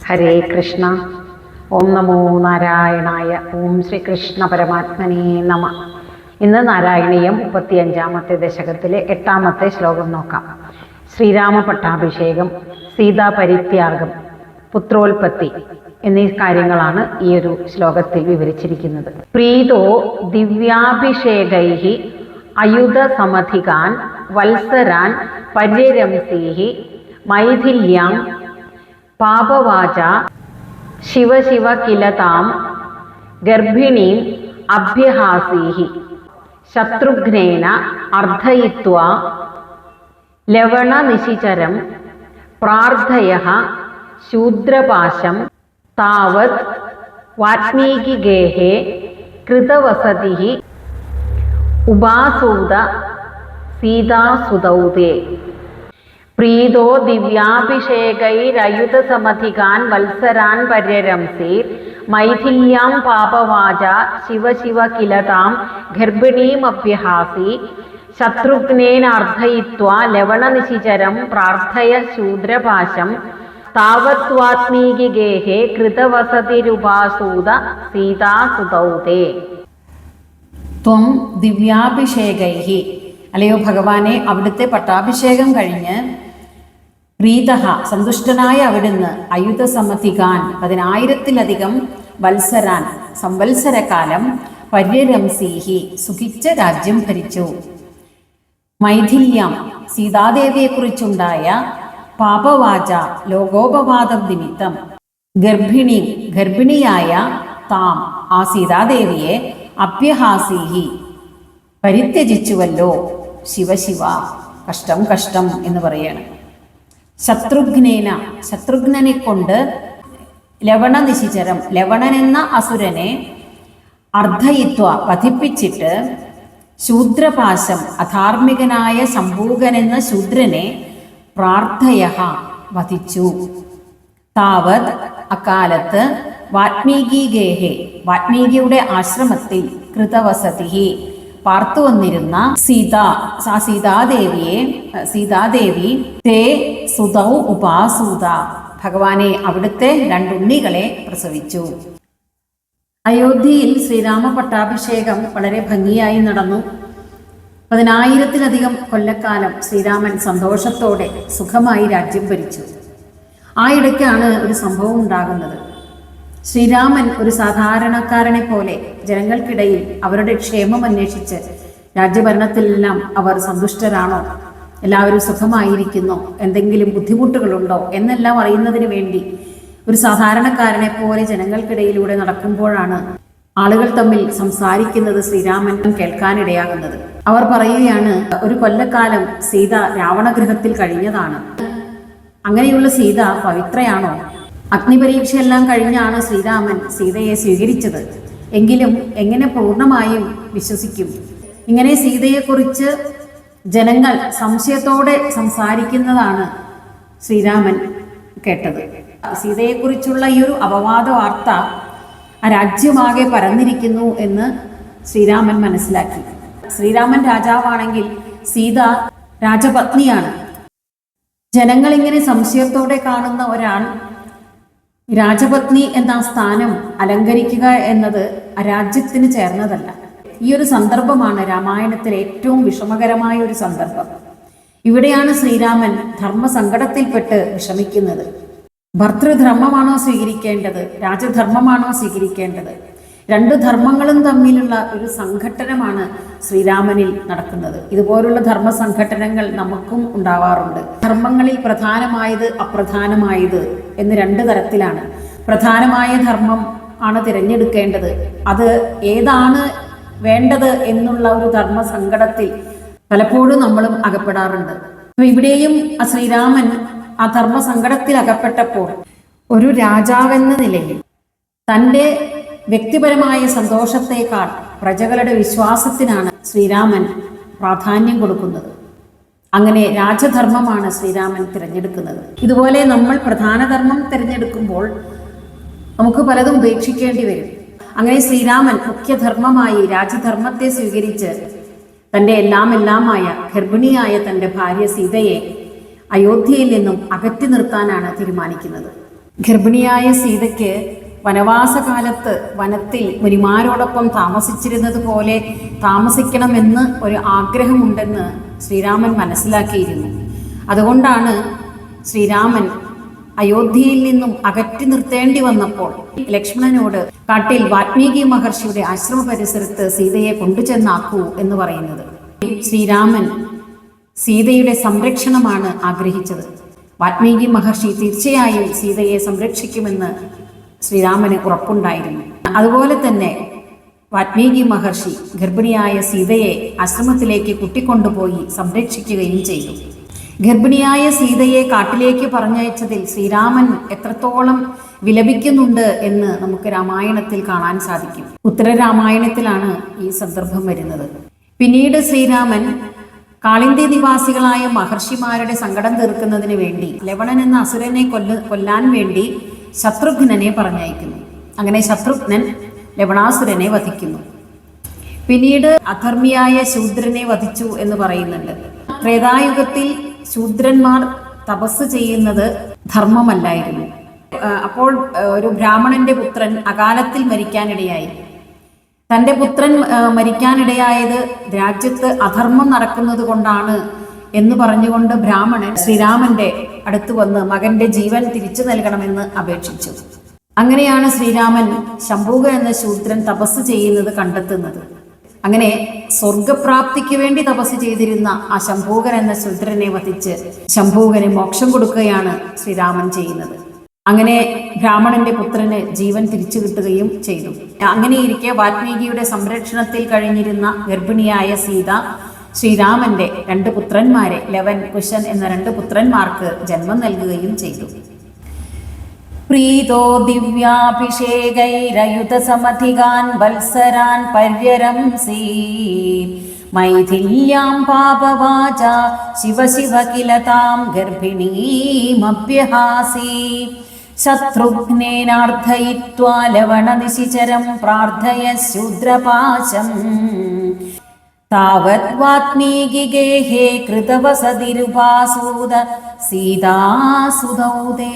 ഹരേ കൃഷ്ണ. ഓം നമോ നാരായണായ. ഓം ശ്രീകൃഷ്ണ പരമാത്മനേ നമ. ഇന്ന് നാരായണീയം 35-ാമത്തെ ദശകത്തിലെ 8-ാമത്തെ ശ്ലോകം നോക്കാം. ശ്രീരാമ പട്ടാഭിഷേകം, സീതാപരിത്യാഗം, പുത്രോൽപത്തി എന്നീ കാര്യങ്ങളാണ് ഈ ഒരു ശ്ലോകത്തിൽ വിവരിച്ചിരിക്കുന്നത്. പ്രീതോ ദിവ്യാഭിഷേകൈഹി അയുധ സമധികാൻ വത്സരാൻ പര്യരംസീഹി മൈഥില്യാം പാപവാച ശിവ ശിവ കിലതാം ഗർഭിണീം അഭ്യഹാസീഹി ശത്രുഘ്നേന അർദ്ധയിത്വാ ലവണനിശിചരം പ്രാർത്ഥയഃ ശൂദ്രപാശം താവത് വാത്മീകിഗേഹേ കൃതവസതിഃ ഉപാസൂത സീതാസുതൗതേ. പ്രീതോ ദിവ്യാഭിഷേകൈരയുധസമധികാൻ വത്സരാൻ പര്യരംസീർ മൈഥില്യാം പാപവാച ശിവ ശിവ കിലതാം ഗർഭിണീമഭ്യഹാസി ശത്രുഘ്നേനാർദ്ധയിത്വാ ലവണനിശിചരം പ്രാർത്ഥയ ശൂദ്രപാശം താവത്വാത്മീകിഗേഹേ കൃതവസതിരുപാസൂത സീതാസുതൗതേ. ത്വം ദിവ്യാഭിഷേകൈഹി, അല്ലയോ ഭഗവാനെ, അവിടുത്തെ പട്ടാഭിഷേകം കഴിഞ്ഞ് പ്രീതഃ സന്തുഷ്ടനായ അവിടുന്ന് അയുധസമധികാൻ 10,000-ലധികം വത്സരാൻ സംവത്സരകാലം പര്യരംസീഹി സുഖിച്ച് രാജ്യം ഭരിച്ചു. മൈഥില്യാം സീതാദേവിയെക്കുറിച്ചുണ്ടായ പാപവാച ലോകോപവാദം നിമിത്തം ഗർഭിണിയായ താം ആ സീതാദേവിയെ അഭ്യഹാസീഹി പരിത്യജിച്ചുവല്ലോ. ശിവശിവ, കഷ്ടം കഷ്ടം എന്ന് പറയാണ്. ശത്രുഘ്നനെ കൊണ്ട് ലവണനിശിചരം, ലവണൻ എന്ന അസുരനെ അർദ്ധയിത്വ വധിപ്പിച്ചിട്ട് ശൂദ്രപാശം അധാർമികനായ ശംഭൂകൻ എന്ന ശൂദ്രനെ പ്രാർത്ഥയഃ വധിച്ചു. താവത് അക്കാലത്ത് വാത്മീകിഗേഹേ വാത്മീകിയുടെ ആശ്രമത്തിൽ കൃതവസതിഹി പാർത്തു വന്നിരുന്ന സീതാദേവി തേ സുതൗ ഉപാസൂത ഭഗവാനെ, അവിടുത്തെ 2 ഉണ്ണികളെ പ്രസവിച്ചു. അയോധ്യയിൽ ശ്രീരാമ പട്ടാഭിഷേകം വളരെ ഭംഗിയായി നടന്നു. 10,000-ലധികം കൊല്ലക്കാലം ശ്രീരാമൻ സന്തോഷത്തോടെ സുഖമായി രാജ്യം ഭരിച്ചു. ആ ഇടയ്ക്കാണ് ഒരു സംഭവം ഉണ്ടാകുന്നത്. ശ്രീരാമൻ ഒരു സാധാരണക്കാരനെ പോലെ ജനങ്ങൾക്കിടയിൽ അവരുടെ ക്ഷേമം അന്വേഷിച്ച്, രാജ്യഭരണത്തിലെല്ലാം അവർ സന്തുഷ്ടരാണോ, എല്ലാവരും സുഖമായിരിക്കുന്നോ, എന്തെങ്കിലും ബുദ്ധിമുട്ടുകളുണ്ടോ എന്നെല്ലാം അറിയുന്നതിന് വേണ്ടി ഒരു സാധാരണക്കാരനെ പോലെ ജനങ്ങൾക്കിടയിലൂടെ നടക്കുമ്പോഴാണ് ആളുകൾ തമ്മിൽ സംസാരിക്കുന്നത് ശ്രീരാമൻ കേൾക്കാനിടയാകുന്നത്. അവർ പറയുകയാണ്, ഒരു കൊല്ലക്കാലം സീത രാവണഗൃഹത്തിൽ കഴിഞ്ഞതാണ്. അങ്ങനെയുള്ള സീത പവിത്രയാണോ? അഗ്നിപരീക്ഷയെല്ലാം കഴിഞ്ഞാണ് ശ്രീരാമൻ സീതയെ സ്വീകരിച്ചത്. എങ്കിലും എങ്ങനെ പൂർണ്ണമായും വിശ്വസിക്കും? ഇങ്ങനെ സീതയെക്കുറിച്ച് ജനങ്ങൾ സംശയത്തോടെ സംസാരിക്കുന്നതാണ് ശ്രീരാമൻ കേട്ടത്. സീതയെക്കുറിച്ചുള്ള ഈ ഒരു അപവാദ വാർത്ത ആ രാജ്യമാകെ പരന്നിരിക്കുന്നു എന്ന് ശ്രീരാമൻ മനസ്സിലാക്കി. ശ്രീരാമൻ രാജാവാണെങ്കിൽ സീത രാജപത്നിയാണ്. ജനങ്ങളിങ്ങനെ സംശയത്തോടെ കാണുന്ന ഒരാൾ രാജപത്നി എന്ന സ്ഥാനം അലങ്കരിക്കുക എന്നത് ആ രാജ്യത്തിന് ചേർന്നതല്ല. ഈ ഒരു സന്ദർഭമാണ് രാമായണത്തിലെ ഏറ്റവും വിഷമകരമായ ഒരു സന്ദർഭം. ഇവിടെയാണ് ശ്രീരാമൻ ധർമ്മസങ്കടത്തിൽപ്പെട്ട് വിഷമിക്കുന്നത്. ഭർതൃധർമ്മമാണോ സ്വീകരിക്കേണ്ടത്, രാജധർമ്മമാണോ സ്വീകരിക്കേണ്ടത്? 2 ധർമ്മങ്ങളും തമ്മിലുള്ള ഒരു സംഘട്ടനമാണ് ശ്രീരാമനിൽ നടക്കുന്നത്. ഇതുപോലുള്ള ധർമ്മ സംഘട്ടനങ്ങൾ നമുക്കും ഉണ്ടാവാറുണ്ട്. ധർമ്മങ്ങളിൽ പ്രധാനമായത് അപ്രധാനമായത് എന്ന് 2 തരത്തിലാണ്. പ്രധാനമായ ധർമ്മം ആണ് തിരഞ്ഞെടുക്കേണ്ടത്. അത് ഏതാണ് വേണ്ടത് എന്നുള്ള ഒരു ധർമ്മ സങ്കടത്തിൽ പലപ്പോഴും നമ്മളും അകപ്പെടാറുണ്ട്. ഇവിടെയും ശ്രീരാമൻ ആ ധർമ്മ സങ്കടത്തിൽ അകപ്പെട്ടപ്പോൾ ഒരു രാജാവെന്ന നിലയിൽ തൻ്റെ വ്യക്തിപരമായ സന്തോഷത്തേക്കാൾ പ്രജകളുടെ വിശ്വാസത്തിനാണ് ശ്രീരാമൻ പ്രാധാന്യം കൊടുക്കുന്നത്. അങ്ങനെ രാജധർമ്മമാണ് ശ്രീരാമൻ തിരഞ്ഞെടുക്കുന്നത്. ഇതുപോലെ നമ്മൾ പ്രധാന ധർമ്മം തിരഞ്ഞെടുക്കുമ്പോൾ നമുക്ക് പലതും ഉപേക്ഷിക്കേണ്ടി വരും. അങ്ങനെ ശ്രീരാമൻ മുഖ്യധർമ്മമായി രാജധർമ്മത്തെ സ്വീകരിച്ച് തൻ്റെ എല്ലാമായ ഗർഭിണിയായ തൻ്റെ ഭാര്യ സീതയെ അയോധ്യയിൽ നിന്നും അകറ്റി നിർത്താനാണ് തീരുമാനിക്കുന്നത്. ഗർഭിണിയായ സീതയ്ക്ക് വനവാസകാലത്ത് വനത്തിൽ മുനിമാരോടൊപ്പം താമസിച്ചിരുന്നത് പോലെ താമസിക്കണമെന്ന് ഒരു ആഗ്രഹമുണ്ടെന്ന് ശ്രീരാമൻ മനസ്സിലാക്കിയിരുന്നു. അതുകൊണ്ടാണ് ശ്രീരാമൻ അയോധ്യയിൽ നിന്നും അകറ്റി നിർത്തേണ്ടി വന്നപ്പോൾ ലക്ഷ്മണനോട് കാട്ടിൽ വാൽമീകി മഹർഷിയുടെ ആശ്രമ പരിസരത്ത് സീതയെ കൊണ്ടുചെന്നാക്കൂ എന്ന് പറയുന്നത്. ശ്രീരാമൻ സീതയുടെ സംരക്ഷണമാണ് ആഗ്രഹിച്ചത്. വാൽമീകി മഹർഷി തീർച്ചയായും സീതയെ സംരക്ഷിക്കുമെന്ന് ശ്രീരാമന് ഉറപ്പുണ്ടായിരുന്നു. അതുപോലെ തന്നെ വാൽമീകി മഹർഷി ഗർഭിണിയായ സീതയെ ആശ്രമത്തിലേക്ക് കൂട്ടിക്കൊണ്ടുപോയി സംരക്ഷിക്കുകയും ചെയ്തു. ഗർഭിണിയായ സീതയെ കാട്ടിലേക്ക് പറഞ്ഞയച്ചതിൽ ശ്രീരാമൻ എത്രത്തോളം വിലപിക്കുന്നുണ്ട് എന്ന് നമുക്ക് രാമായണത്തിൽ കാണാൻ സാധിക്കും. ഉത്തരരാമായണത്തിലാണ് ഈ സന്ദർഭം വരുന്നത്. പിന്നീട് ശ്രീരാമൻ കാളിന്തി നിവാസികളായ മഹർഷിമാരുടെ സങ്കടം തീർക്കുന്നതിന് വേണ്ടി ലവണൻ എന്ന അസുരനെ കൊല്ലാൻ വേണ്ടി ശത്രുഘ്നനെ പറഞ്ഞയക്കുന്നു. അങ്ങനെ ശത്രുഘ്നൻ ലവണാസുരനെ വധിക്കുന്നു. പിന്നീട് അധർമ്മിയായ ശൂദ്രനെ വധിച്ചു എന്ന് പറയുന്നുണ്ട്. ത്രേതായുഗത്തിൽ ശൂദ്രന്മാർ തപസ് ചെയ്യുന്നത് ധർമ്മമല്ലായിരുന്നു. അപ്പോൾ ഒരു ബ്രാഹ്മണന്റെ പുത്രൻ അകാലത്തിൽ മരിക്കാനിടയായി. തൻ്റെ പുത്രൻ മരിക്കാനിടയായത് രാജ്യത്ത് അധർമ്മം നടക്കുന്നത് കൊണ്ടാണ് എന്ന് പറഞ്ഞുകൊണ്ട് ബ്രാഹ്മണൻ ശ്രീരാമന്റെ അടുത്ത് വന്ന് മകന്റെ ജീവൻ തിരിച്ചു നൽകണമെന്ന് അപേക്ഷിച്ചു. അങ്ങനെയാണ് ശ്രീരാമൻ ശംഭൂക എന്ന ശൂദ്രൻ തപസ് ചെയ്യുന്നത് കണ്ടെത്തുന്നത്. അങ്ങനെ സ്വർഗപ്രാപ്തിക്ക് വേണ്ടി തപസ് ചെയ്തിരുന്ന ആ ശംഭൂകൻ എന്ന ശൂദ്രനെ വധിച്ച് ശംഭൂകന് മോക്ഷം കൊടുക്കുകയാണ് ശ്രീരാമൻ ചെയ്യുന്നത്. അങ്ങനെ ബ്രാഹ്മണന്റെ പുത്രന് ജീവൻ തിരിച്ചു കിട്ടുകയും ചെയ്തു. അങ്ങനെയിരിക്കെ വാൽമീകിയുടെ സംരക്ഷണത്തിൽ കഴിഞ്ഞിരുന്ന ഗർഭിണിയായ സീത ശ്രീരാമന്റെ 2 പുത്രന്മാരെ ലവൻ കുശൻ എന്ന 2 പുത്രന്മാർക്ക് ജന്മം നൽകുകയും ചെയ്തു. പ്രീതോ ദിവ്യാഭിഷേകൈരയുത സമധികാൻ വത്സരാൻ പര്യരംസീ മൈഥില്യാം പാപവാച ശിവ ശിവ കില താം ഗർഭിണീമഭ്യഹാസി ശത്രുഘ്നേനാർദ്ധയിത്വാ ലവണനിശിചരം പ്രാർത്ഥയ ശൂദ്രപാശം താവത് വാത്മീകി ഗേഹേ കൃതവസതിരുപാസൂത സീതാസുതൗ തേ.